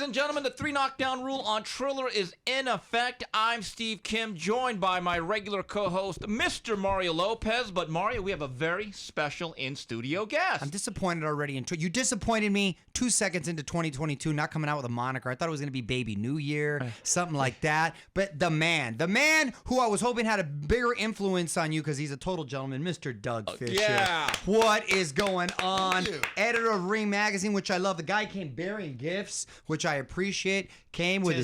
and gentlemen, the 3 knockdown rule on Triller is in effect. I'm Steve Kim, joined by my regular co-host, Mr. Mario Lopez. But Mario, we have a very special in-studio guest. I'm disappointed already. You disappointed me 2 seconds into 2022, not coming out with a moniker. I thought it was going to be Baby New Year, something like that. But the man who I was hoping had a bigger influence on you because he's a total gentleman, Mr. Doug Fischer. Yeah. What is going on? Thank you. Editor of Ring Magazine, which I love. The guy came bearing gifts, which I appreciate. Came with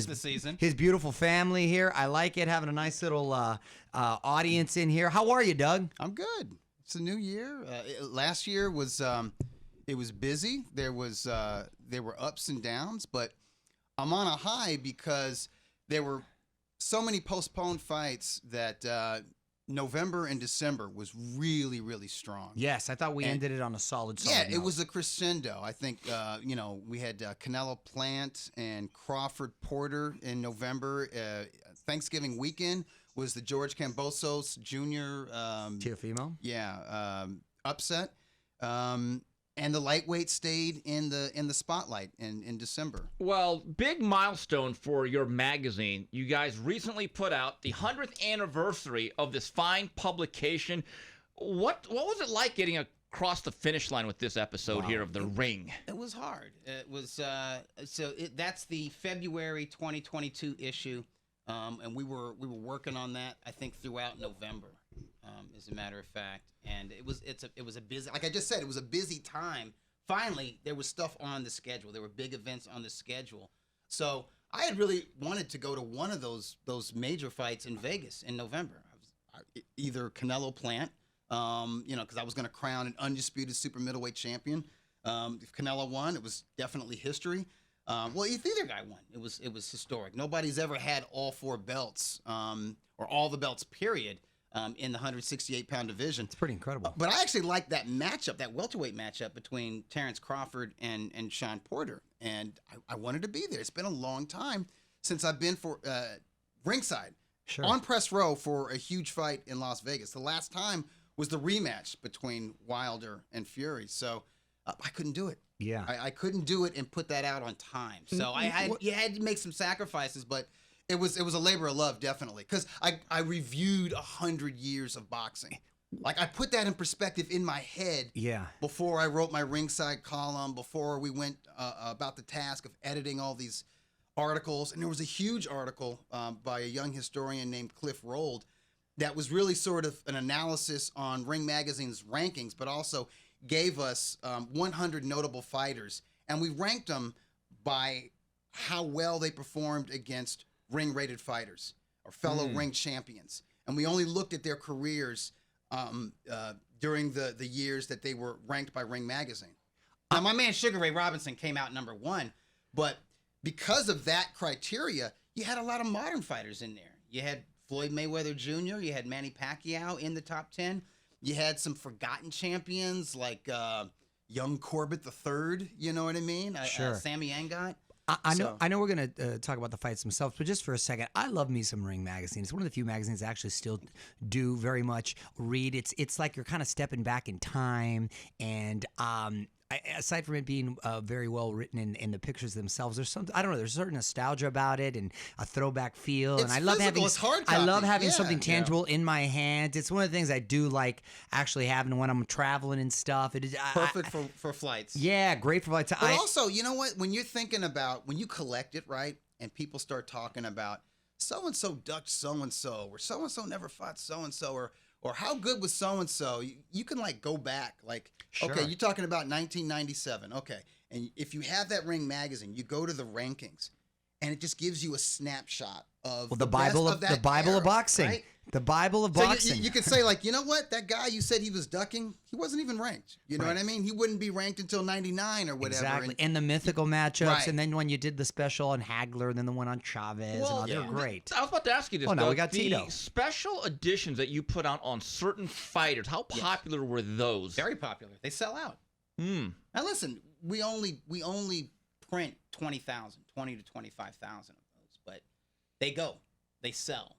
his beautiful family here. I like it, having a nice little audience in here. How are you, Doug? I'm good. It's a new year. Last year was it was busy. There were ups and downs, but I'm on a high because there were so many postponed fights that November and December was really, really strong. Yes, I thought we ended it on a solid Yeah, note. it was a crescendo. I think, we had Canelo Plant and Crawford Porter in November. Thanksgiving weekend was the George Kambosos Jr. Teofimo. Yeah, upset. And the lightweight stayed in the spotlight in December. Well, big milestone for your magazine. You guys recently put out the 100th anniversary of this fine publication. What was it like getting across the finish line with this episode here of The Ring? It was hard. It was that's the February 2022 issue, and we were working on that I think throughout November, as a matter of fact. And it was a busy, like I just said, it was a busy time. Finally, there was stuff on the schedule. There were big events on the schedule. So I had really wanted to go to one of those major fights in Vegas in November. Either Canelo Plant, because I was going to crown an undisputed super middleweight champion. If Canelo won, it was definitely history. Well, if either guy won, it was historic. Nobody's ever had all 4 belts, or all the belts, period. In the 168-pound division. It's pretty incredible. But I actually liked that matchup, that welterweight matchup between Terence Crawford and Sean Porter. And I wanted to be there. It's been a long time since I've been for ringside, on press row for a huge fight in Las Vegas. The last time was the rematch between Wilder and Fury. So I couldn't do it. Yeah. I couldn't do it and put that out on time. So you had to make some sacrifices, but it was a labor of love, definitely, because I reviewed 100 years of boxing. Like, I put that in perspective in my head. Yeah. Before I wrote my ringside column, before we went about the task of editing all these articles, and there was a huge article by a young historian named Cliff Rold that was really sort of an analysis on Ring Magazine's rankings, but also gave us 100 notable fighters, and we ranked them by how well they performed against ring-rated fighters or fellow ring champions. And we only looked at their careers during the years that they were ranked by Ring Magazine. Now, my man Sugar Ray Robinson came out number 1, but because of that criteria, you had a lot of modern fighters in there. You had Floyd Mayweather Jr., you had Manny Pacquiao in the top 10. You had some forgotten champions like young Corbett III, you know what I mean? Sure. Sammy Angot. I know we're going to talk about the fights themselves, but just for a second, I love me some Ring Magazine. It's one of the few magazines I actually still do very much read. It's like you're kind of stepping back in time, and aside from it being very well written in the pictures themselves, there's some, I don't know, there's a certain nostalgia about it and a throwback feel. It's and I love physical, it's hard I love copy. having Yeah. something tangible in my hands. It's one of the things I do like actually having when I'm traveling and stuff. It is Perfect for flights. Yeah, great for flights. But also, you know what? When you're thinking about, when you collect it, right, and people start talking about so-and-so ducked so-and-so, or so-and-so never fought so-and-so, or how good was so-and-so, you can, like, go back. Like, okay, you're talking about 1997. Okay. And if you have that Ring Magazine, you go to the rankings, and it just gives you a snapshot of the Bible of boxing. Right? The Bible of boxing. You could say, like, you know what? That guy you said he was ducking, he wasn't even ranked. You know what I mean? He wouldn't be ranked until 99 or whatever. Exactly. And the mythical matchups, and then when you did the special on Hagler, and then the one on Chavez, and all, they're great. I was about to ask you this, now we got Tito. The special editions that you put out on certain fighters, how popular were those? Very popular. They sell out. Now listen, we only print 20,000, 20 to 25,000 of those, but they sell.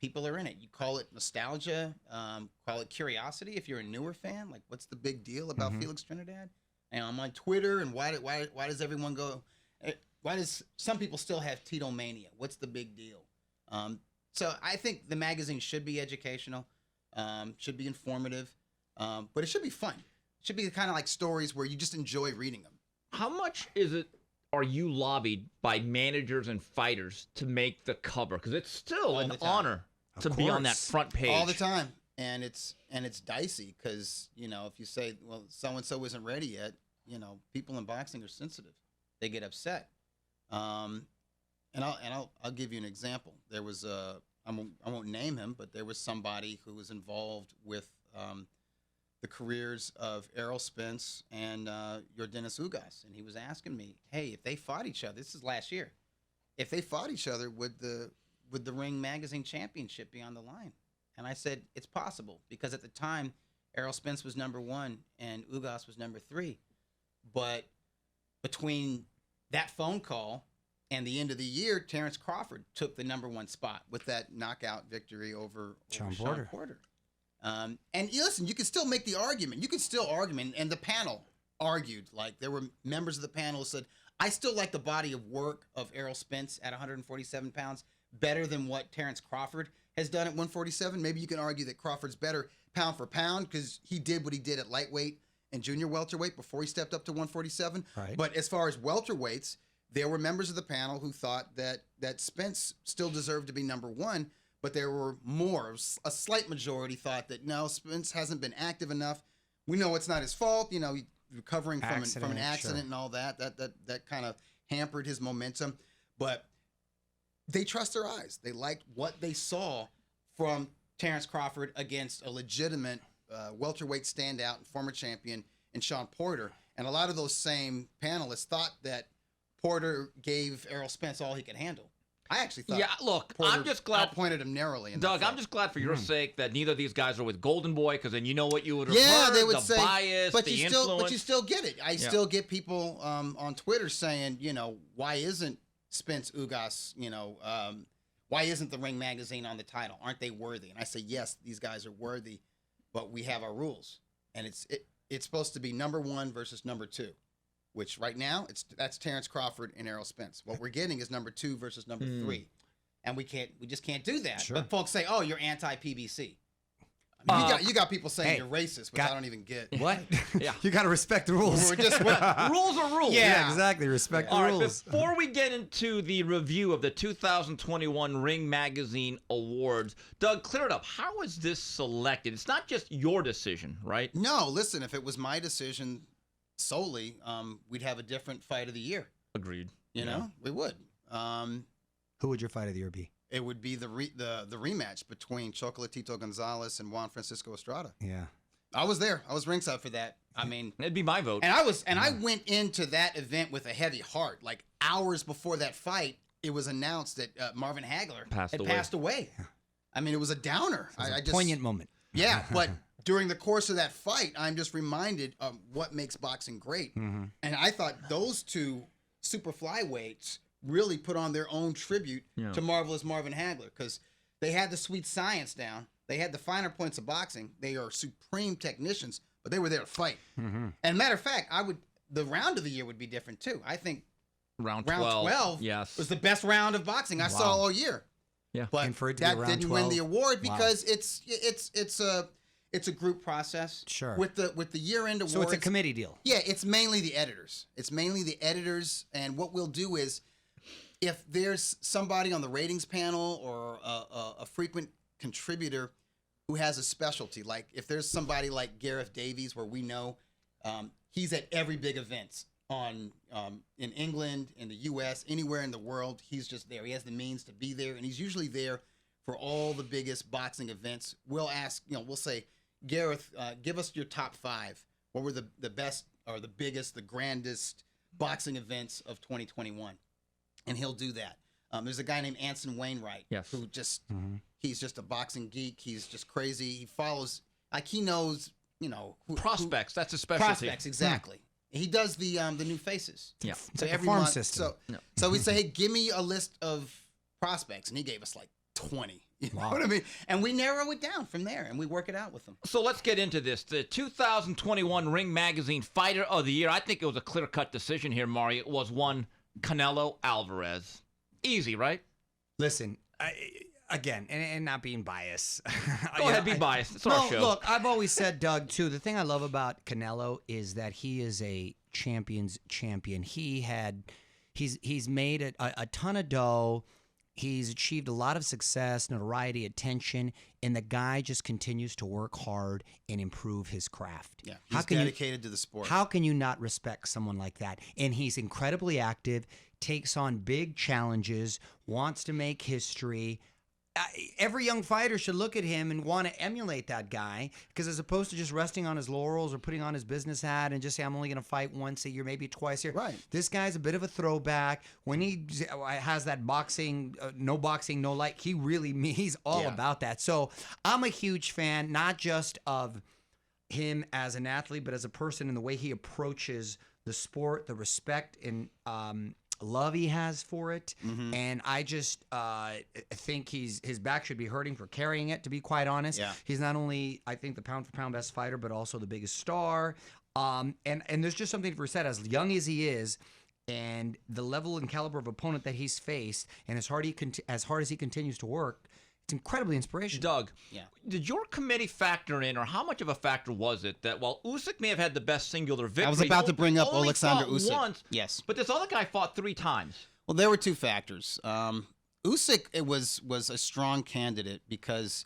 People are in it. You call it nostalgia, call it curiosity. If you're a newer fan, like, what's the big deal about Felix Trinidad? And I'm on Twitter, and why does everyone go? does some people still have Tito mania? What's the big deal? So I think the magazine should be educational, should be informative, but it should be fun. It should be kind of like stories where you just enjoy reading them. How much are you lobbied by managers and fighters to make the cover? Because it's still All an the time. honor to be on that course. front page. All the time. And it's dicey because, if you say, well, so-and-so isn't ready yet, people in boxing are sensitive. They get upset. And I'll give you an example. There was I won't name him, but there was somebody who was involved with the careers of Errol Spence and Yordenis Ugas, and he was asking me, hey, if they fought each other, this is last year, if they fought each other, would the Ring Magazine Championship be on the line? And I said, it's possible, because at the time, Errol Spence was number 1 and Ugas was number 3. But between that phone call and the end of the year, Terence Crawford took the number 1 spot with that knockout victory over Sean Sean Porter. And listen, you can still make the argument. You can still argument, and the panel argued. Like, there were members of the panel who said, I still like the body of work of Errol Spence at 147 pounds better than what Terence Crawford has done at 147. Maybe you can argue that Crawford's better pound for pound because he did what he did at lightweight and junior welterweight before he stepped up to 147. Right. But as far as welterweights, there were members of the panel who thought that Spence still deserved to be number 1, but there were more. A slight majority thought that, no, Spence hasn't been active enough. We know it's not his fault. He's recovering from an accident, sure. and all that. That kind of hampered his momentum. But they trust their eyes. They liked what they saw from Terence Crawford against a legitimate welterweight standout and former champion in Sean Porter. And a lot of those same panelists thought that Porter gave Errol Spence all he could handle. I actually thought. Yeah, look, Porter I'm just glad. outpointed him narrowly. Doug, I'm just glad for your sake that neither of these guys are with Golden Boy, because then you know what you would have Yeah, heard, they would the say, bias, but the you influence. still get it. I still get people on Twitter saying, why isn't Spence Ugas, why isn't the Ring Magazine on the title? Aren't they worthy? And I say, yes, these guys are worthy, but we have our rules, and it's supposed to be number 1 versus number 2. Which right now that's Terence Crawford and Errol Spence. What we're getting is number 2 versus number 3, and we just can't do that. Sure. But folks say, "Oh, you're anti-PBC." You got people saying hey, you're racist, which I don't even get. What? Yeah. You got to respect the rules. We're just Rules are rules. Yeah. Exactly. Respect the All right, rules. before we get into the review of the 2021 Ring Magazine Awards, Doug, clear it up. How was this selected? It's not just your decision, right? No, listen. If it was my decision solely, we'd have a different fight of the year. Agreed. You know, we would. Who would your fight of the year be? It would be the rematch between Chocolatito Gonzalez and Juan Francisco Estrada. Yeah. I was there. I was ringside for that. I mean, It'd be my vote. and I went into that event with a heavy heart. Like hours before that fight, it was announced that Marvin Hagler had passed away. I mean, it was a downer. I just poignant moment. Yeah, but during the course of that fight, I'm just reminded of what makes boxing great. Mm-hmm. And I thought those two super flyweights really put on their own tribute to Marvelous Marvin Hagler, because they had the sweet science down. They had the finer points of boxing. They are supreme technicians, but they were there to fight. Mm-hmm. And matter of fact, the round of the year would be different too. I think round round 12. 12 Yes. was the best round of boxing I saw all year. Yeah. But And for it to be that round didn't 12, win the award wow. because it's a group process. Sure. With the year-end awards. So it's a committee deal. Yeah, it's mainly the editors. And what we'll do is, if there's somebody on the ratings panel or a frequent contributor who has a specialty, like if there's somebody like Gareth Davies, where we know he's at every big event in England, in the U.S., anywhere in the world, he's just there. He has the means to be there, and he's usually there for all the biggest boxing events. We'll ask, we'll say, Gareth, give us your top 5. What were the best or the biggest, the grandest boxing events of 2021? And he'll do that. There's a guy named Anson Wainwright, who just he's just a boxing geek. He's just crazy. He follows, like, he knows, Prospects. That's his specialty. Prospects, exactly. He does the new faces. Yeah. It's like a farm system. So we say, hey, give me a list of prospects, and he gave us like 20. You know what I mean? And we narrow it down from there, and we work it out with them. So let's get into this. The 2021 Ring Magazine Fighter of the Year. I think it was a clear-cut decision here, Mario. It was one Canelo Alvarez. Easy, right? Listen, again, and not being biased. Go ahead, be biased. It's our show. Look, I've always said, Doug, too, the thing I love about Canelo is that he is a champion's champion. He's made a ton of dough. He's achieved a lot of success, notoriety, attention, and the guy just continues to work hard and improve his craft. Yeah, he's dedicated to the sport. How can you not respect someone like that? And he's incredibly active, takes on big challenges, wants to make history. Every young fighter should look at him and want to emulate that guy, because as opposed to just resting on his laurels or putting on his business hat and just say, I'm only going to fight once a year, maybe twice a year. Right. This guy's a bit of a throwback. When he has that boxing, no light, he's all about that. So I'm a huge fan, not just of him as an athlete, but as a person and the way he approaches the sport, the respect and love he has for it. And I just think his back should be hurting for carrying it, to be quite honest. He's not only, I think, the pound for pound best fighter, but also the biggest star. And there's just something to be said, as young as he is and the level and caliber of opponent that he's faced, and as hard as he continues to work, it's incredibly inspirational. Doug, did your committee factor in, or how much of a factor was it, that while Usyk may have had the best singular victory, I was about to bring up only Alexander fought Usyk. once, Yes. but this other guy fought 3 times. Well, there were 2 factors. Usyk was a strong candidate because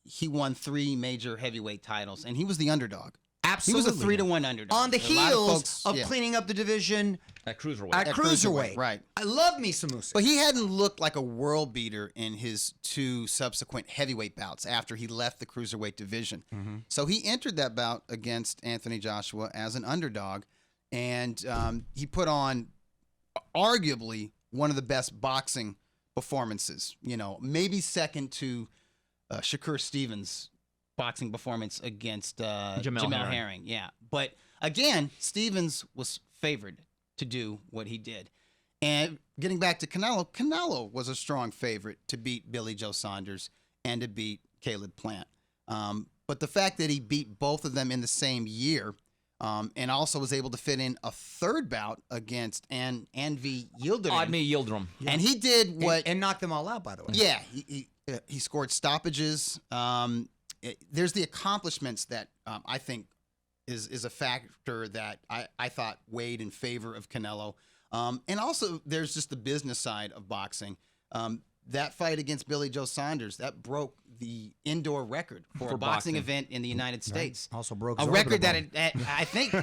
he won 3 major heavyweight titles, and he was the underdog. Absolutely. He was a 3-1 underdog. On the A lot heels folks- of cleaning up the division At cruiserweight. at cruiserweight. right. I love me some Usyk. But he hadn't looked like a world beater in his 2 subsequent heavyweight bouts after he left the cruiserweight division. So he entered that bout against Anthony Joshua as an underdog, and he put on arguably one of the best boxing performances. Maybe second to Shakur Stevens' boxing performance against Jamel Herring. Yeah. But again, Stevens was favored to do what he did. And getting back to Canelo was a strong favorite to beat Billy Joe Saunders and to beat Caleb Plant. But the fact that he beat both of them in the same year, and also was able to fit in a 3rd bout against Anvi Yildirim. Admi Yildirim. And he did what... And knocked them all out, by the way. Yeah, he scored stoppages. There's the accomplishments that I think is a factor that I thought weighed in favor of Canelo. And also, there's just the business side of boxing. That fight against Billy Joe Saunders, that broke the indoor record for a boxing event in the United States. Also broke a record that I think...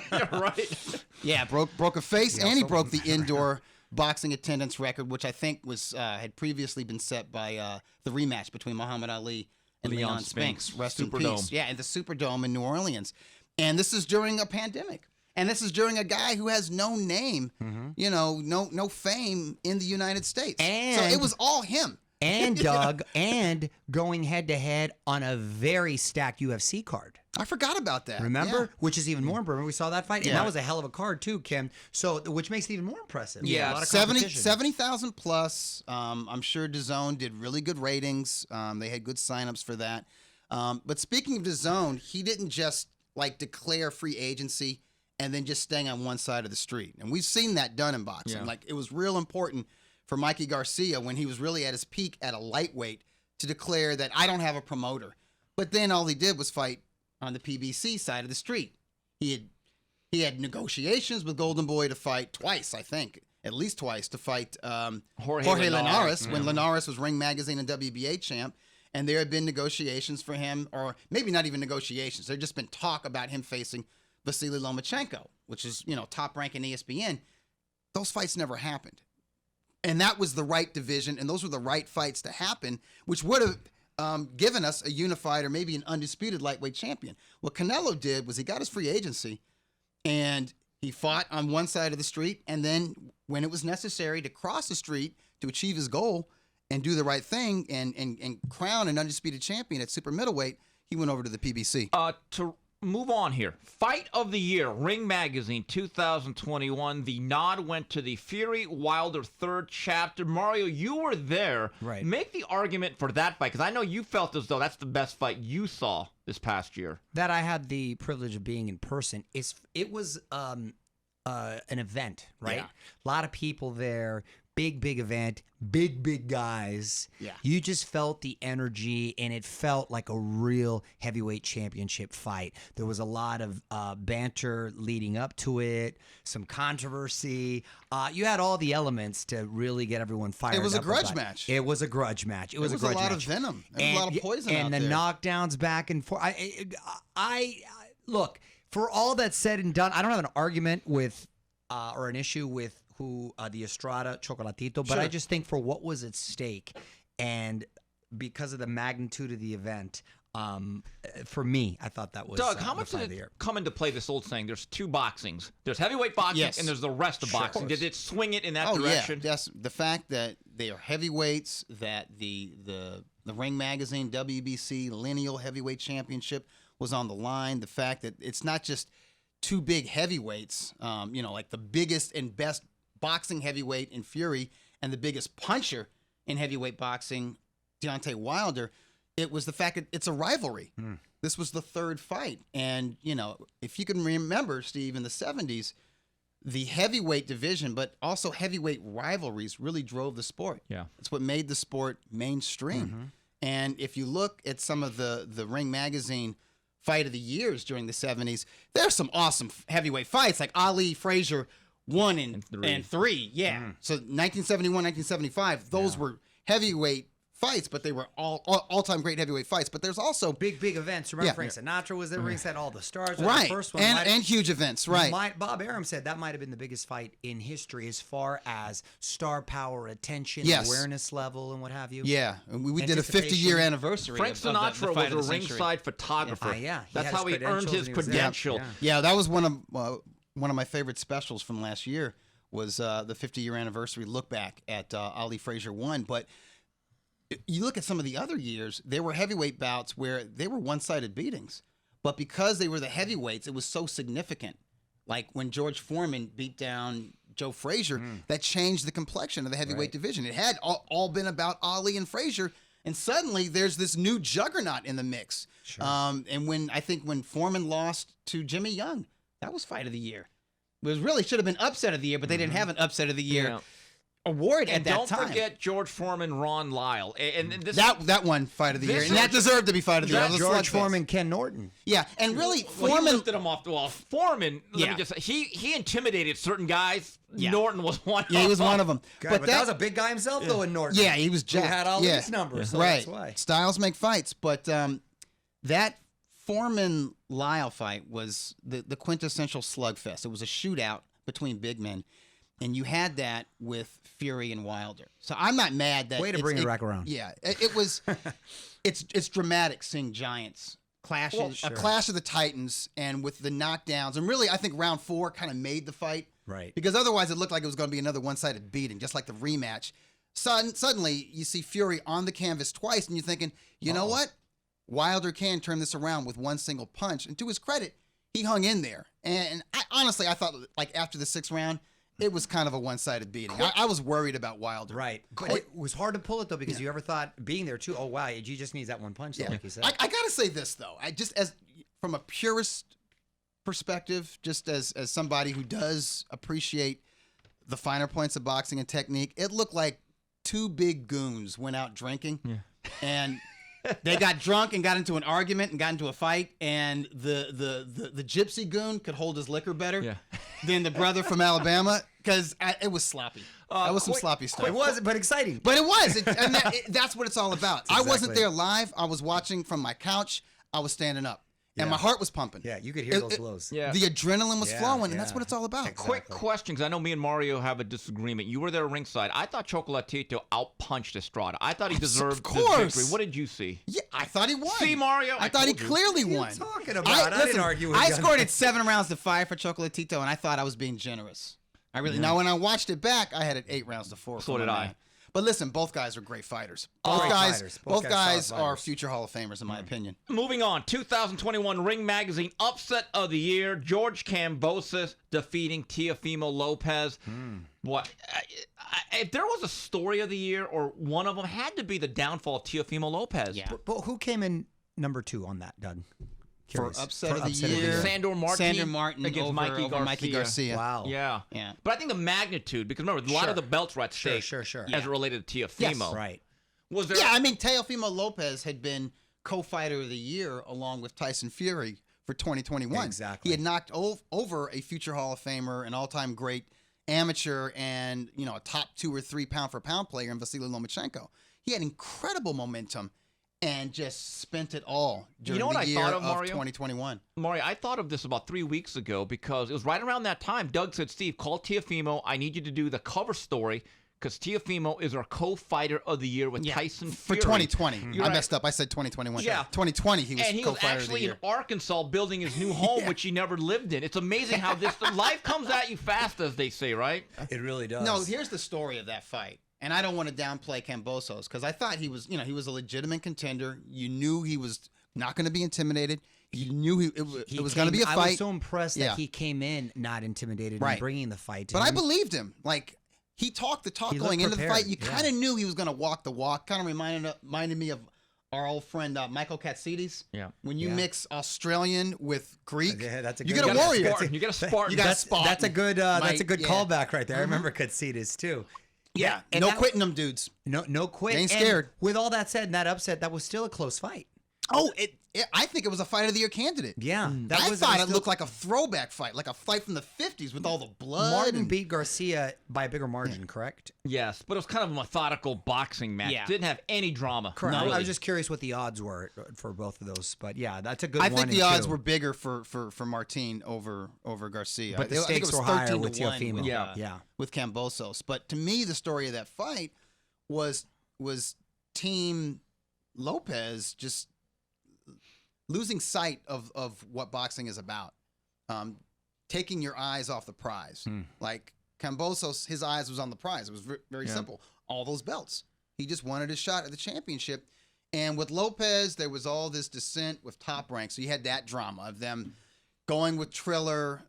Yeah, right. broke a face, and he broke the indoor boxing attendance record, which I think was had previously been set by the rematch between Muhammad Ali and Leon Spinks. Rest in peace. Yeah, in the Superdome in New Orleans. And this is during a pandemic. And this is during a guy who has no name, no fame in the United States. And so it was all him. And Doug, and going head to head on a very stacked UFC card. I forgot about that. Remember? Yeah. Which is even more important. We saw that fight, and that was a hell of a card too, Kim. So, which makes it even more impressive. Yeah, a lot of 70,000 plus. I'm sure DAZN did really good ratings. They had good signups for that. But speaking of DAZN, he didn't just declare free agency and then just staying on one side of the street. And we've seen that done in boxing. Yeah. It was real important for Mikey Garcia when he was really at his peak at a lightweight to declare that I don't have a promoter. But then all he did was fight on the PBC side of the street. He had negotiations with Golden Boy to fight twice, I think, at least twice, to fight Jorge Linares when Linares was Ring Magazine and WBA champ. And there had been negotiations for him, or maybe not even negotiations. There had just been talk about him facing Vasily Lomachenko, which is, top rank in ESPN. Those fights never happened. And that was the right division, and those were the right fights to happen, which would have given us a unified or maybe an undisputed lightweight champion. What Canelo did was he got his free agency, and he fought on one side of the street, and then when it was necessary to cross the street to achieve his goal and do the right thing and crown an undisputed champion at super middleweight, he went over to the PBC. To move on here, Fight of the Year, Ring Magazine 2021. The nod went to the Fury Wilder 3rd chapter. Mario, you were there. Right. Make the argument for that fight, because I know you felt as though that's the best fight you saw this past year. That I had the privilege of being in person. It was an event, right? Yeah. A lot of people there, big event, big guys. Yeah. You just felt the energy, and it felt like a real heavyweight championship fight. There was a lot of banter leading up to it, some controversy. You had all the elements to really get everyone fired up. It was a grudge about it. match. It was a grudge match. It was a grudge a lot match. of venom. There was a lot of poison and out the there. knockdowns back and forth. I look, for all that's said and done, I don't have an argument with or an issue with who the Estrada Chocolatito, but I just think for what was at stake and because of the magnitude of the event, for me, I thought that was Doug, how the much fight did of the it year. come into play, this old saying? There's two boxings. There's heavyweight boxing Yes. and there's the rest of boxing. Did it swing it in that direction? Yeah, yes. The fact that they are heavyweights, that the Ring Magazine WBC Lineal Heavyweight Championship was on the line. The fact that it's not just two big heavyweights, like the biggest and best boxing heavyweight in Fury and the biggest puncher in heavyweight boxing, Deontay Wilder. It was the fact that it's a rivalry. This was the third fight. And, if you can remember, Steve, in the 70s, the heavyweight division, but also heavyweight rivalries really drove the sport. Yeah. It's what made the sport mainstream. And if you look at some of the Ring Magazine fight of the years during the 70s, there's some awesome heavyweight fights like Ali Frazier 1 and 3. Yeah. So 1971, 1975, those were heavyweight fights, but they were all-time great heavyweight fights. But there's also Big events. Remember, Frank Sinatra was there. Ringside, all the stars. right, The first one and huge events. Right. Bob Arum said that might have been the biggest fight in history as far as star power, attention, Yes. awareness level, and what have you. Yeah, and we did a Anticipation. 50-year anniversary. Frank of the Sinatra fight of was the a century. ringside photographer. Yeah. He That's had how his he earned his credentials and he was there. credential. Yeah. Yeah, that was one of my favorite specials from last year. Was the 50-year anniversary look back at Ali Frazier 1. But you look at some of the other years, there were heavyweight bouts where they were one-sided beatings. But because they were the heavyweights, it was so significant. Like when George Foreman beat down Joe Frazier, that changed the complexion of the heavyweight division. It had all been about Ali and Frazier, and suddenly there's this new juggernaut in the mix. Sure. And when Foreman lost to Jimmy Young, that was fight of the year. It was really should have been upset of the year, but they didn't have an upset of the year Yeah. award And at that don't time. forget George Foreman, Ron Lyle. And this that one fight of the year, This and that is- deserved to be fight of the year. It was a George slugfest. Foreman, Ken Norton. Yeah, and really Well, he Foreman. lifted him off the wall. Foreman, let Yeah. me just say, he intimidated certain guys. Yeah. Norton was one. Yeah, he was one of them. But that was a big guy himself, though, in Norton. Yeah, he was Who jacked. had all yeah. these numbers, so right. that's why. Styles make fights, but that Foreman Lyle fight was the quintessential slugfest. It was a shootout between big men, and you had that with Fury and Wilder. So I'm not mad that Way to bring it back around. Yeah, it was. It's dramatic seeing giants clashes, Well, sure. a clash of the Titans, and with the knockdowns, and really I think round 4 kind of made the fight. Right. Because otherwise it looked like it was going to be another one-sided beating, just like the rematch. Suddenly, you see Fury on the canvas twice, and you're thinking, you know what? Wilder can turn this around with one single punch. And to his credit, he hung in there. And honestly, I thought, like, after the 6th round, it was kind of a one-sided beating. I was worried about Wilder. Right. But it was hard to pull it, though, because you ever thought, being there, too, oh, wow, he just needs that one punch, Yeah. like you said. I got to say this, though. From a purist perspective, just as somebody who does appreciate the finer points of boxing and technique, it looked like two big goons went out drinking, and they got drunk and got into an argument and got into a fight, and the gypsy goon could hold his liquor better than the brother from Alabama, because it was sloppy. That was some sloppy stuff. It was, but exciting. But it was, and that's what it's all about. I wasn't exactly there live. I was watching from my couch. I was standing up, and my heart was pumping. Yeah, you could hear those blows. Yeah. The adrenaline was Yeah, flowing, and that's yeah. what it's all about. Quick question, because I know me and Mario have a disagreement. You were there ringside. I thought Chocolatito outpunched Estrada. I thought he deserved the course. victory. What did you see? Yeah, I thought he won. See, Mario? I thought he told you. clearly What are won. you talking about? I didn't argue with I you on scored that. it 7 rounds to 5 for Chocolatito, and I thought I was being generous. I really. Now, when I watched it back, I had it 8 rounds to 4. So for did my I. man. But listen, both guys are great fighters. Great Both guys, fighters. both Both guys guys solid are fighters. future Hall of Famers, in my opinion. Moving on, 2021 Ring Magazine Upset of the Year, George Kambosos defeating Teofimo Lopez. What? If there was a story of the year, or one of them, had to be the downfall of Teofimo Lopez. Yeah. But who came in number 2 on that, Doug? for Curious. upset For of the upset of the year. year. Sandor Martin against over Mikey Garcia. Wow. Yeah. Yeah. But I think the magnitude, because remember, a lot Sure. of the belts were at stake Sure. as it related to Teofimo. Yes. Right. Was there? Yeah, I mean, Teofimo Lopez had been co-fighter of the year along with Tyson Fury for 2021. Exactly. He had knocked over a future Hall of Famer, an all-time great amateur, and a top 2 or 3 pound-for-pound player in Vasily Lomachenko. He had incredible momentum and just spent it all during what the I year thought of, Mario? 2021. Mario, I thought of this about 3 weeks ago because it was right around that time. Doug said, Steve, call Teofimo. I need you to do the cover story because Teofimo is our co-fighter of the year with Tyson For Fury. 2020. You're I right. messed up. I said 2021. Yeah. 2020, he was And he was co-fighter of the actually year. in Arkansas building his new home, which he never lived in. It's amazing how this life comes at you fast, as they say, right? It really does. No, here's the story of that fight. And I don't want to downplay Kambosos because I thought he was a legitimate contender. You knew he was not going to be intimidated. You knew it was going to be a fight. I was so impressed Yeah. that he came in not intimidated Right. and bringing the fight. But I believed him. Like, he talked the talk He going looked into the prepared, fight. You yeah. kind of knew he was going to walk the walk. Kind of reminded me of our old friend Michael Katsidis. Yeah. When you Yeah. mix Australian with Greek, Yeah, that's a you good get a one. warrior. You got a Spartan. You got a that's Spartan. a good that's a good Yeah. callback right there. I remember Katsidis too. Yeah, and no that- quitting them dudes. No quit. Ain't And scared. with all that said, and that upset, that was still a close fight. Oh, I think it was a fight of the year candidate. Yeah, I thought it still- looked like a throwback fight, like a fight from the 50s with all the blood. Marvin and- beat Garcia by a bigger margin, correct? Yes, but it was kind of a methodical boxing match. Yeah. Didn't have any drama. Correct. Really. I was just curious what the odds were for both of those, but yeah, that's a good I one. think the and odds two. were bigger for Martin over Garcia. but the I think it stakes was were higher 13 with to 1 Teofimo. with, Yeah. with Kambosos. But to me, the story of that fight was Team Lopez just losing sight of what boxing is about, taking your eyes off the prize. Like Kambosos, his eyes was on the prize. It was very simple. All those belts. He just wanted his shot at the championship. And with Lopez, there was all this dissent with Top Rank. So you had that drama of them going with Triller,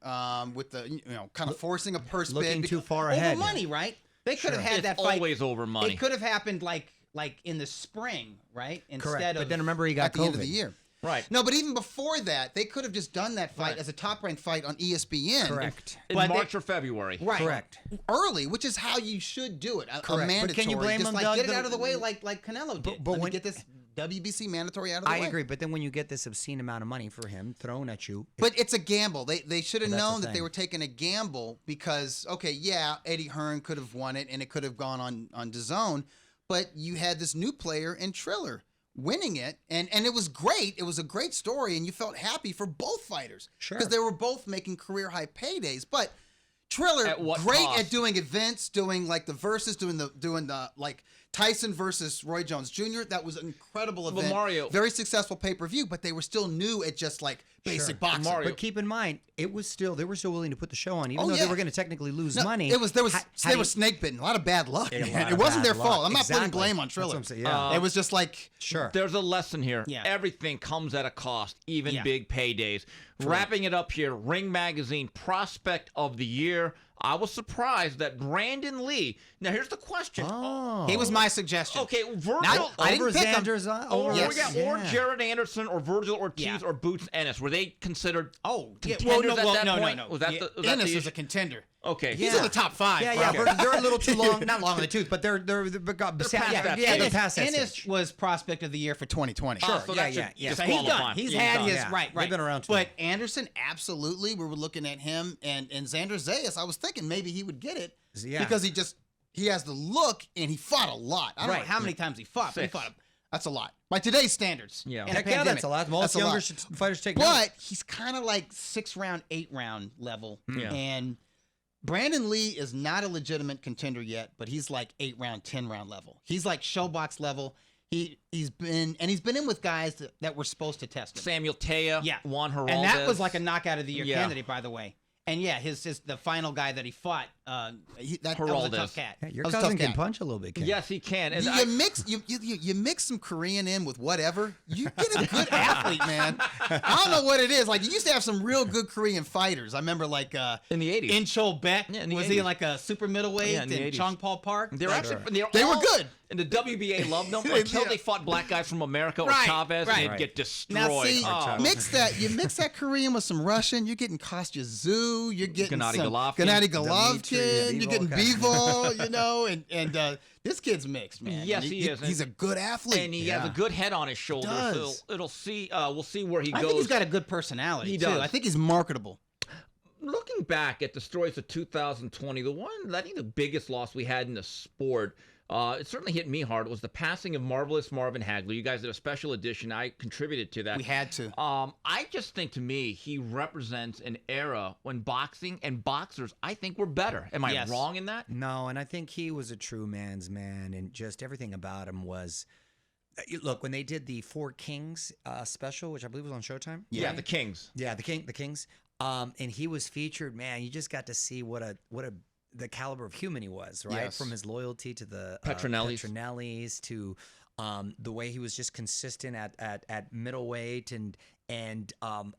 with the kind of forcing a purse Looking bid. too far Over ahead. money, right? They could have had It's that fight. always over money. It could have happened like in the spring, right? Correct. Of But then remember he got at the COVID. end of the year. Right. No, but even before that, they could have just done that fight as a Top Rank fight on ESPN. Correct. In But March or February. right. Correct. Early, which is how you should do it. A Correct. mandatory. But can you blame just him, like Doug, get it that- out of the way like Canelo did. but Let me when- get this WBC mandatory out of the I way. agree, but then when you get this obscene amount of money for him thrown at you, But it's a gamble. They should have Well, that's known the that they thing. were taking a gamble because, okay, yeah, Eddie Hearn could have won it and it could have gone on DAZN, but you had this new player in Triller winning it, and it was great. It was a great story, and you felt happy for both fighters. Sure. Because they were both making career-high paydays, but Triller, At what great cost? at doing events, doing like the verses, doing the like Tyson versus Roy Jones Jr. That was an incredible Well, event. Mario- very successful pay-per-view, but they were still new at just like basic boxing. Mario- but keep in mind, they were still willing to put the show on, even Oh, though yeah. they were going to technically lose No, money. They How were snake bitten. A lot of bad luck. A man. lot It of wasn't bad their fault. luck. I'm not putting Exactly. blame on That's what Triller. I'm saying, yeah. It was just like Sure. There's a lesson here. Yeah. Everything comes at a cost, even Yeah. big paydays. Wrapping it up here, Ring Magazine Prospect of the Year. I was surprised that Brandon Lee. Now here's the question. Oh. he was my suggestion. Okay, Virgil. I didn't over pick him. Xander's Or, Yes. or Jared Anderson or Virgil Ortiz Yeah. or Boots Ennis. Were they considered Yeah, contenders at that point? no. Was that Yeah, the, was that Ennis the is a issue? contender. Okay. He's in the top 5. Yeah, bro. they're a little too long, not long in the tooth, but they're past yeah, that yeah, they're stage. past that Ennis stage. was prospect of the year for 2020. Oh, so yeah, that should yeah. So he's disqualify done. him. He's Yeah, had done. his Yeah. right. They've been around too But Anderson, absolutely. We were looking at him and Xander Zayas. I was thinking maybe he would get it Yeah. because he has the look and he fought a lot. I don't Right. know How many times he fought? But he 6. fought. That's a lot. By today's standards. Yeah. In a Heck yeah, pandemic, that's a lot. Most that's a younger lot. fighters take notes. But he's kind of like 6-round, 8-round level. Yeah. And Brandon Lee is not a legitimate contender yet, but he's like 8-round, 10-round level. He's like showbox level. He's been in with guys that were supposed to test him. Samuel Taya, Yeah. Juan Heraldez. And that was like a knockout of the year Yeah. candidate, by the way. And yeah, the final guy that he fought That was a Geraldo. tough cat. Yeah, your That was a cousin tough can cat. punch a little bit. Ken. Yes, he can. And You mix some Korean in with whatever, you get a good athlete, man. I don't know what it is. Like, you used to have some real good Korean fighters. I remember, like, in the 80s. In Chol Beck, Yeah, in the was he 80s. like a super middleweight Yeah, in the in 80s. Chongpal Park? They were actually They were all- good. And the WBA loved them until Yeah. they fought black guys from America or Right, Chavez, right. and they'd get destroyed. Now, see, Oh. you mix that Korean with some Russian, you're getting Kostya Zhu, you're getting Gennady some Golovkin. Gennady Dimitri Golovkin, you're getting Bivol. Bivol, you know, and this kid's mixed, man. Yes, And he is. He's a good athlete. And he has a good head on his shoulders. does. So we'll see where he I goes. think he's got a good personality. He too. does. I think he's marketable. Looking back at the stories of 2020, I think the biggest loss we had in the sport, it certainly hit me hard, was the passing of marvelous Marvin Hagler. You guys did a special edition. I contributed to that. We had to. I just think, to me, he represents an era when boxing and boxers, I think, were better. Am I Yes. wrong in that? No, and I think he was a true man's man, and just everything about him was. Look, when they did the Four Kings special, which I believe was on Showtime. Yeah, the Kings. Yeah, the Kings. And he was featured. Man, you just got to see what the caliber of human he was, right? Yes. From his loyalty to the Petronellis. to the way he was just consistent at middleweight and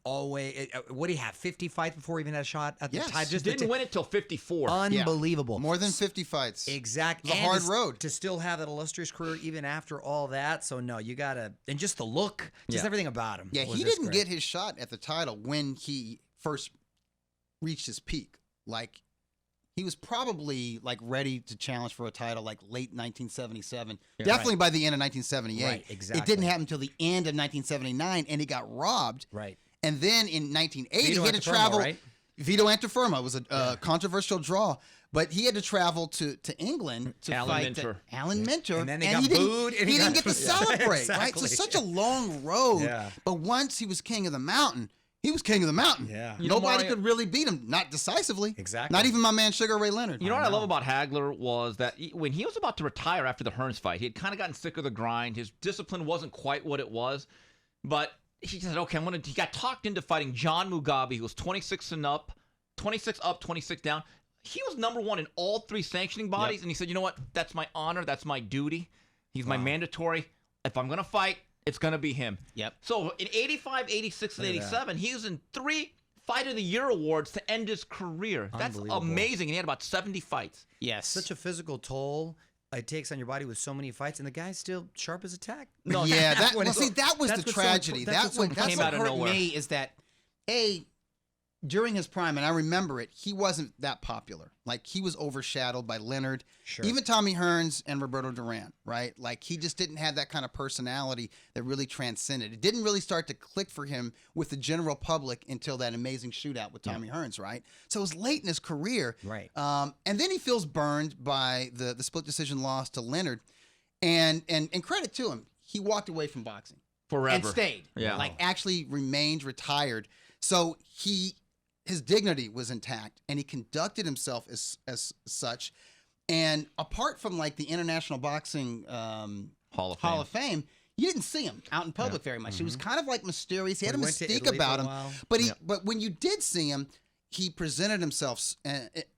always. What did he have? 50 fights before he even had a shot at the Yes. time. Just Didn't win it till 54. unbelievable. More than 50 fights. Exactly. It's a hard road. to still have that illustrious career even after all that. So no, you gotta, and just the look, just everything about him. Yeah, was he just didn't great. get his shot at the title when he first reached his peak. Like, he was probably like ready to challenge for a title like late 1977. Definitely by the end of 1978. Right, exactly. It didn't happen until the end of 1979, and he got robbed. Right. And then in 1980, Vito he had to Antuofermo, travel. right? Vito Antuofermo was a controversial draw, but he had to travel to England to Alan fight Minter. Alan Minter. And then they got he didn't- booed, and he he didn't got get to booed. Yeah, celebrate, right? exactly. So such a long road. Yeah. But once he was king of the mountain, he was king of the mountain. Yeah. You know, Nobody Mario- could really beat him, not decisively. Exactly. Not even my man Sugar Ray Leonard. You know what I love about Hagler was that when he was about to retire after the Hearns fight, he had kind of gotten sick of the grind. His discipline wasn't quite what it was, but he said, "Okay, He got talked into fighting John Mugabe, who was 26 up, 26 down. He was number one in all three sanctioning bodies, and he said, "You know what? That's my honor. That's my duty. He's my mandatory. If I'm gonna fight, it's gonna be him." Yep. So in 85, 86, and Look at that. 87, he was in 3 Fight of the Year awards to end his career. That's Unbelievable. amazing. And he had about 70 fights. Yes. Such a physical toll it takes on your body with so many fights, and the guy's still sharp as a tack. No, Yeah, that When well, it's- see, that was that's the what's so tragedy. that's what's so That's came what out of hurt nowhere. me is that during his prime, and I remember it, he wasn't that popular. Like, he was overshadowed by Leonard, Sure. even Tommy Hearns and Roberto Duran, right? Like, he just didn't have that kind of personality that really transcended. It didn't really start to click for him with the general public until that amazing shootout with Tommy Hearns, right? So it was late in his career. Right. And then he feels burned by the split decision loss to Leonard. And credit to him, he walked away from boxing. Forever. And stayed. Yeah. Like, actually remained retired. So his dignity was intact, and he conducted himself as such. And apart from like the International Boxing Hall of Hall of Fame, you didn't see him out in public very much. He was kind of like mysterious. He had a When he went to mystique Italy for about a him. while. But when you did see him, he presented himself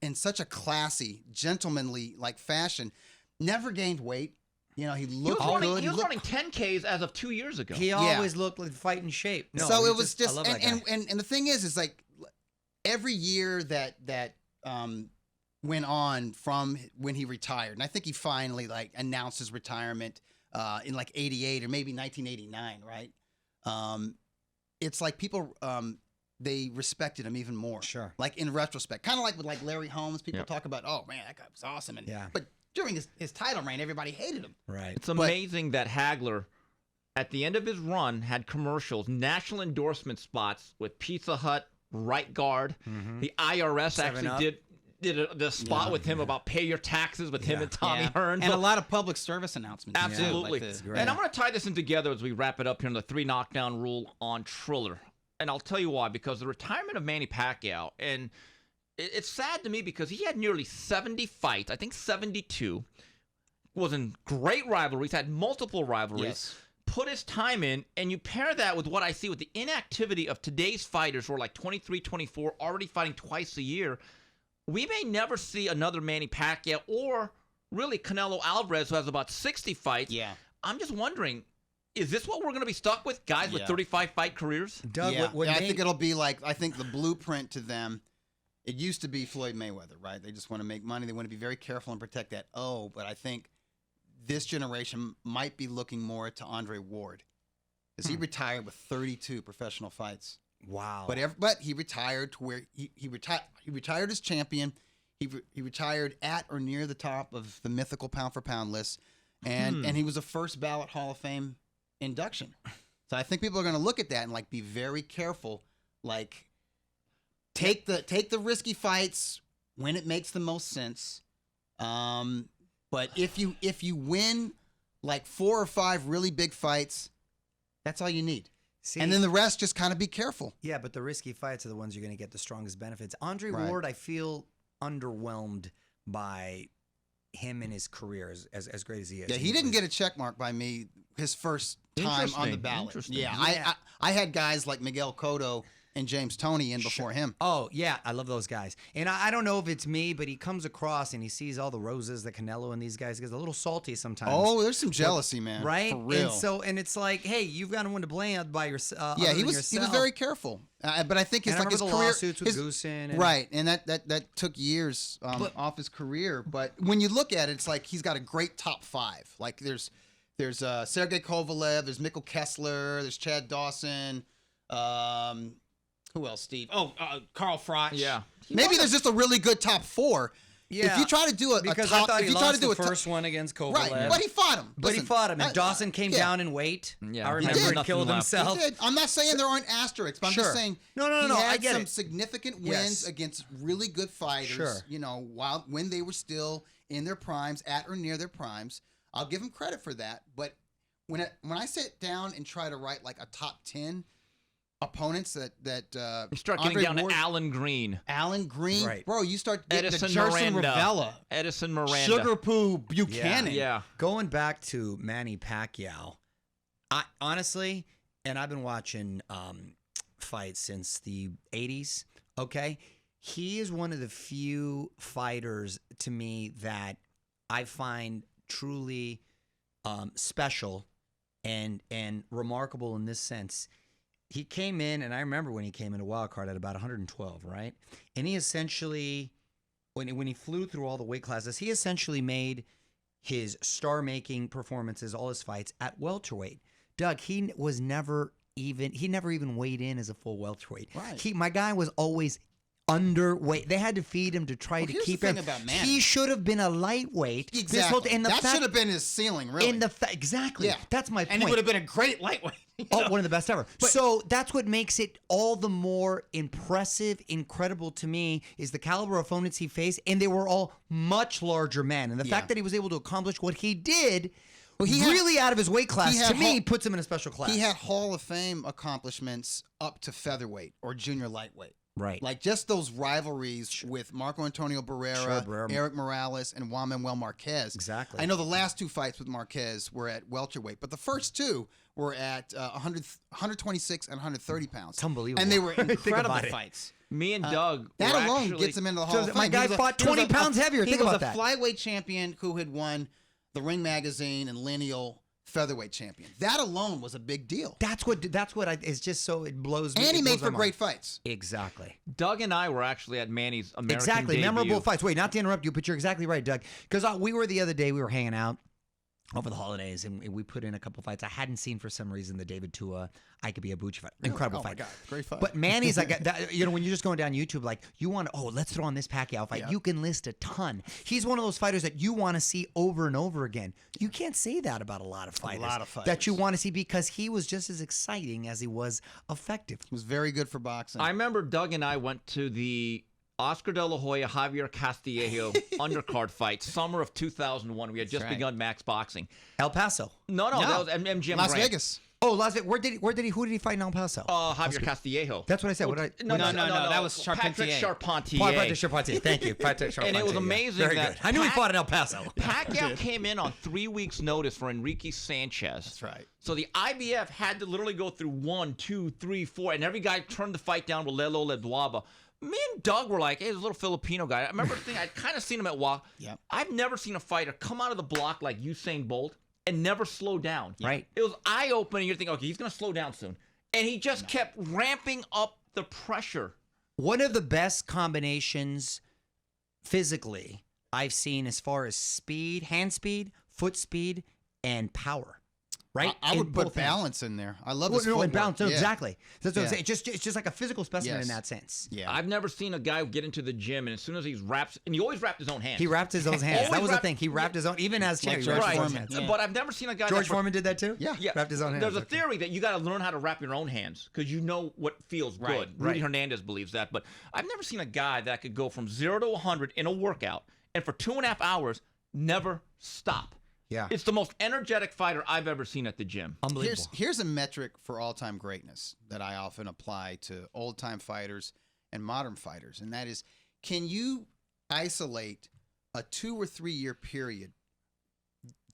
in such a classy, gentlemanly like fashion. Never gained weight. You know, he looked good. He was looked running 10Ks as of 2 years ago. He always looked like fighting shape. No, so he it was just I love that guy. and the thing is like every year that went on from when he retired, and I think he finally like announced his retirement in like 88 or maybe 1989, right? It's like people they respected him even more. Sure. Like in retrospect, kind of like with like Larry Holmes, people talk about, oh man, that guy was awesome, and but during his title reign, everybody hated him. Right. It's amazing that Hagler, at the end of his run, had commercials, national endorsement spots with Pizza Hut, Right Guard. The IRS 7 Up. actually did the spot with him about pay your taxes with him and Tommy Hearns. And a lot of public service announcements. too, Absolutely. like the- great. And I'm going to tie this in together as we wrap it up here on the 3 Knockdown Rule on Triller. And I'll tell you why, because the retirement of Manny Pacquiao, and it's sad to me because he had nearly 70 fights, I think 72, was in great rivalries, had multiple rivalries, Yes. put his time in, and you pair that with what I see with the inactivity of today's fighters who are like 23, 24, already fighting twice a year. we may never see another Manny Pacquiao or really Canelo Alvarez, who has about 60 fights. Yeah. I'm just wondering, is this what we're going to be stuck with? Guys with 35 fight careers? Doug, Yeah, what I made- think it'll be like, I think the blueprint to them, it used to be Floyd Mayweather, right? They just want to make money. They want to be very careful and protect that. But I think this generation might be looking more to Andre Ward, because he retired with 32 professional fights. Wow. But he retired to where he retired as champion. He retired at or near the top of the mythical pound for pound list, and he was a first ballot Hall of Fame induction. So I think people are going to look at that and like be very careful. Like take the risky fights when it makes the most sense. But if you win like 4 or 5 really big fights, that's all you need. See, And then the rest, just kind of be careful. yeah, but the risky fights are the ones you're going to get the strongest benefits. Andre Right. Ward, I feel underwhelmed by him in his career, as great as he is. Yeah, he didn't get a check mark by me his first time on the Interesting, ballot. interesting. Yeah, Yeah. I had guys like Miguel Cotto and James Toney in before him. Oh, yeah, I love those guys. And I don't know if it's me, but he comes across and he sees all the roses that Canelo and these guys get a little salty sometimes. Oh, there's some jealousy, man. right? For real. And it's like, hey, you've got one to blame by yourself. Yeah, he was very careful. But I think And his I like his remember the career lawsuits with Goosen and- right, and that took years off his career. But when you look at it, it's like he's got a great top 5. Like there's Sergey Kovalev, there's Mikkel Kessler, there's Chad Dawson. Who else, Steve? Carl Froch. Yeah. Maybe there's just a really good top 4. Yeah, If you try to do a because top, I thought if he you try to lost do the a top- first one against Kovalev. right, but he fought him. But he Listen, fought him, and Dawson came yeah. down in weight. Yeah, I he remember did. and Nothing killed left. He himself. did. I'm not saying there aren't asterisks, but I'm Sure. just saying No, he I had get some it. significant wins Yes. against really good fighters. Sure. You know, when they were still in their primes, at or near their primes. I'll give him credit for that. But when I sit down and try to write like a top 10 opponents that You start getting Andre down Ward- to Alan Green, Alan Green, Right. bro, you start getting Edison to Jerson Miranda, Ravella, Edison Miranda. Sugar Poo Buchanan. Yeah. Going back to Manny Pacquiao, I honestly, and I've been watching fights since the 80s, okay? He is one of the few fighters to me that I find truly special and remarkable in this sense. He came in, and I remember when he came into wild card at about 112, right? And he essentially, when he flew through all the weight classes, he essentially made his star-making performances, all his fights, at welterweight. Doug, he never even weighed in as a full welterweight. Right. My guy was always underweight. They had to feed him to try to here's keep the thing him. about Manny. He should have been a lightweight. Exactly. And the That fact- should have been his ceiling, really. exactly. Yeah. That's my point. And he would have been a great lightweight. Oh, one of the best ever. So that's what makes it all the more impressive, incredible to me, is the caliber of opponents he faced, and they were all much larger men. And the fact that he was able to accomplish what he did, really out of his weight class, to me, puts him in a special class. He had Hall of Fame accomplishments up to featherweight or junior lightweight. Right. Like just those rivalries with Marco Antonio Barrera, Eric Morales, and Juan Manuel Marquez. Exactly. I know the last 2 fights with Marquez were at welterweight, but the first 2 were at 126 and 130 pounds. It's unbelievable. And they were Think incredible about it. fights. Me and Doug. That were alone actually, gets him into the Hall of Fame. my guy He was fought he was 20 pounds heavier. Think about that. He was a flyweight champion who had won the Ring Magazine and Lineal featherweight champion. That alone was a big deal. It's just so it blows me. And he it made blows for my great mind. fights. Exactly. Doug and I were actually at Manny's American Exactly. debut. Memorable fights. Wait, not to interrupt you, but you're exactly right, Doug. Because we were the other day, we were hanging out over the holidays, and we put in a couple fights I hadn't seen for some reason. The David Tua, Ike Ibuchi fight, incredible Oh fight. my God, great fight. But Manny's like that, when you're just going down YouTube, like you want to, let's throw on this Pacquiao fight. Yeah. You can list a ton. He's one of those fighters that you want to see over and over again. You can't say that about a lot of fighters. That you want to see, because he was just as exciting as he was effective. It was very good for boxing. I remember Doug and I went to the Oscar De La Hoya, Javier Castillejo undercard fight, summer of 2001. We had just begun Max Boxing. El Paso. No, that was MGM Las Grand. Vegas. Oh, Las Vegas. Who did he fight in El Paso? Javier Castillejo. That's what I said. What did I? No, that was Patrick Charpentier. Charpentier. Patrick Charpentier. Thank you, Patrick Charpentier. And it was yeah. amazing Very that good. I knew he fought in El Paso. Pacquiao came in on 3 weeks' notice for Enrique Sanchez. That's right. So the IBF had to literally go through 1, 2, 3, 4, and every guy turned the fight down with Lelo Ledwaba. Me and Doug were like, hey, there's a little Filipino guy. I remember thinking I'd kind of seen him at WA. Yep. I've never seen a fighter come out of the block like Usain Bolt and never slow down. Right. It was eye-opening. You're thinking, okay, he's going to slow down soon. And he just kept ramping up the pressure. One of the best combinations physically I've seen as far as speed, hand speed, foot speed, and power. Right? I In would put both ends. balance in there. I love Well, his no, and footwork. balance. No, Yeah. exactly. That's what I'm Yeah. saying. It's just like a physical specimen in Yes. that sense. Yeah. I've never seen a guy get into the gym, and as soon as he wraps, and he always wrapped his own hands. He wrapped his own hands. Always That was the wrapped- thing. He wrapped his own, even as Like champion. George he wrapped his own Foreman. hands. Right. Yeah. But I've never seen a guy George that Foreman did that too? Yeah. Yeah, Wrapped his own hands. There's a Okay. theory that you got to learn how to wrap your own hands because you know what feels Right, good. Rudy right. Hernandez believes that, but I've never seen a guy that could go from 0 to 100 in a workout and for 2.5 hours never stop. Yeah. It's the most energetic fighter I've ever seen at the gym. Unbelievable. Here's a metric for all-time greatness that I often apply to old-time fighters and modern fighters, and that is, can you isolate a 2 or 3 year period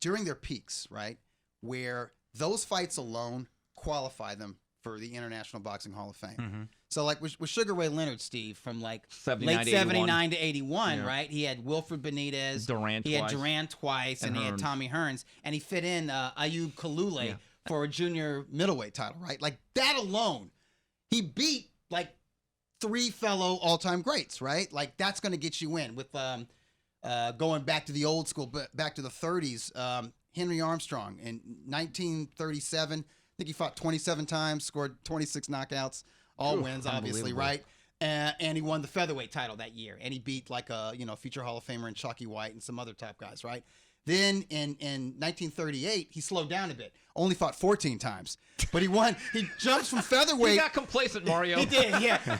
during their peaks, right, where those fights alone qualify them for the International Boxing Hall of Fame? Mm-hmm. So, like with Sugar Ray Leonard, Steve, from like 79 late to 81. 79 to 81, Yeah. right? He had Wilfred Benitez. Duran He had twice. Duran twice, and And he had Hearns. Tommy Hearns. And he fit in Ayub Kalule Yeah. for a junior. middleweight title, right? Like that alone, he beat like 3 fellow all-time greats, right? Like that's going to get you in with going back to the old school, but back to the 30s. Henry Armstrong in 1937, I think he fought 27 times, scored 26 knockouts, all wins, obviously, unbelievable. right? And he won the featherweight title that year, and he beat like a future Hall of Famer in Chalky White and some other top guys, right? Then in 1938, he slowed down a bit. Only fought 14 times, but he won. He jumps from He featherweight. got complacent, Mario. He did, yeah.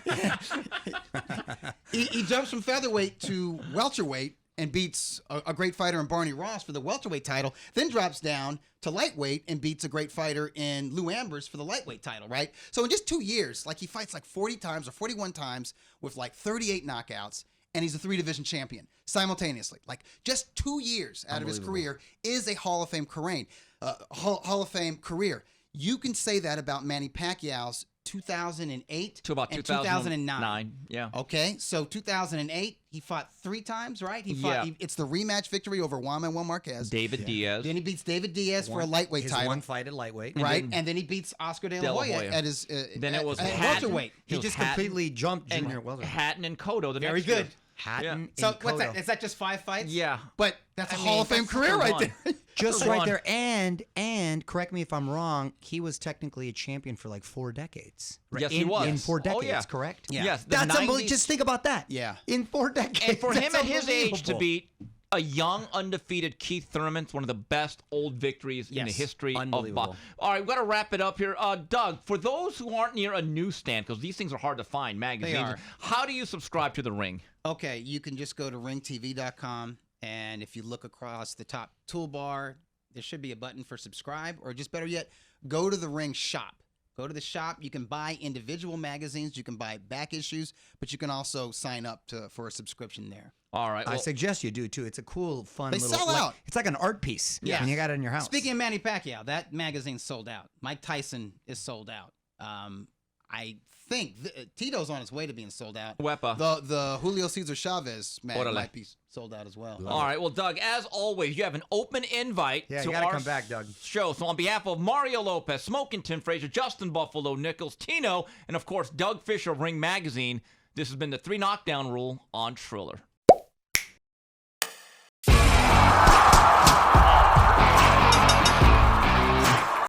He jumps from featherweight to welterweight and beats a great fighter in Barney Ross for the welterweight title. Then drops down to lightweight and beats a great fighter in Lou Ambers for the lightweight title. Right. So in just 2 years, like he fights like 40 times or 41 times with like 38 knockouts. And he's a 3-division champion simultaneously. Like just 2 years out of his career is a Hall of Fame career. Hall of Fame career. You can say that about Manny Pacquiao's 2008 to about and 2009. Yeah. Okay, so 2008, he fought 3 times, right? He Yeah. fought. It's the rematch victory over Juan Manuel Marquez. David Diaz. Then he beats David Diaz for a lightweight His title, one fight at lightweight. right? And then he beats Oscar De La Hoya at his. Then it was at Hatton. welterweight. He It was just Hatton completely jumped and junior welterweight. Hatton and Cotto the Very next year. good. Hatton So and what's that? Cotto. Is that just 5 fights? Yeah. But that's a I Hall mean, of Fame that's career the right run. there. Just That's right one. there. And correct me if I'm wrong, he was technically a champion for like 4 decades. Right? Yes, he was. In 4 Oh, decades, yeah. correct? Yeah. Yes. the That's 90s unbelievable. Just think about that. Yeah. In 4 decades. And for him That's at his age to unbelievable. beat a young, undefeated Keith Thurman, it's one of the best old victories in the Yes. history of Unbelievable. boxing. All right, we've got to wrap it up here. Doug, for those who aren't near a newsstand, because these things are hard to find, magazines, are. how do you subscribe to The Ring? Okay, you can just go to ringtv.com, and if you look across the top toolbar, there should be a button for subscribe, or just better yet, go to the Ring shop. Go to the shop. You can buy individual magazines. You can buy back issues, but you can also sign up for a subscription there. All right. I well, suggest you do too. It's a cool, fun They little. sell like- out. It's like an art piece. Yeah. And you got it in your house. Speaking of Manny Pacquiao, that magazine's sold out. Mike Tyson is sold out. I think Tito's on his way to being sold out. Wepa. The Julio Cesar Chavez mag Orale. might be sold out as well. All right. Well, Doug, as always, you have an open invite Yeah, to you gotta our come back, Doug. show. So on behalf of Mario Lopez, Smoking Tim Frazier, Justin Buffalo Nichols, Tino, and of course Doug Fischer of Ring Magazine, this has been the 3 Knockdown Rule on Triller.